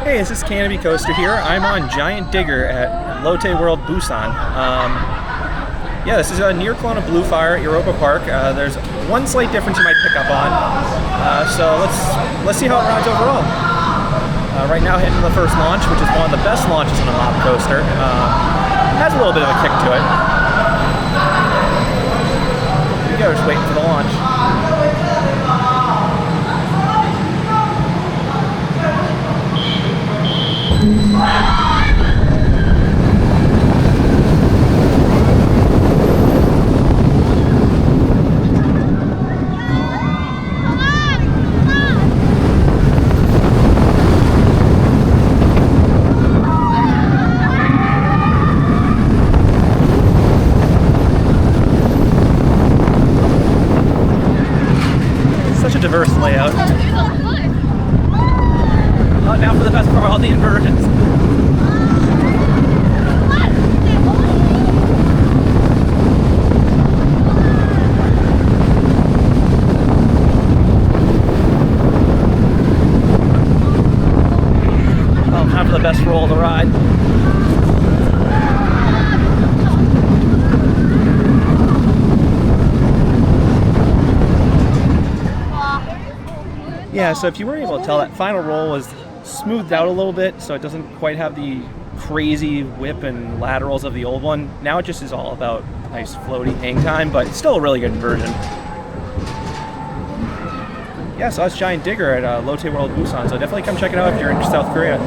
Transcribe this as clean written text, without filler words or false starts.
Hey, this is Canopy Coaster here. I'm on Giant Digger at Lotte World Busan. Yeah, this is a near clone of Blue Fire at Europa Park. There's one slight difference you might pick up on. So let's see how it rides overall. Right now heading to the first launch, which is one of the best launches on a mop coaster. Has a little bit of a kick to it. Here we go, just waiting for the launch. Such a diverse layout. Oh, now for the best part, all the inversions. Oh, time for the best roll of the ride. Yeah, so if you weren't able to tell, that final roll was smoothed out a little bit, so it doesn't quite have the crazy whip and laterals of the old one. Now it just is all about nice floaty hang time, but it's still a really good inversion. Yeah, so that's Giant Digger at Lotte World Busan, so definitely come check it out if you're in South Korea.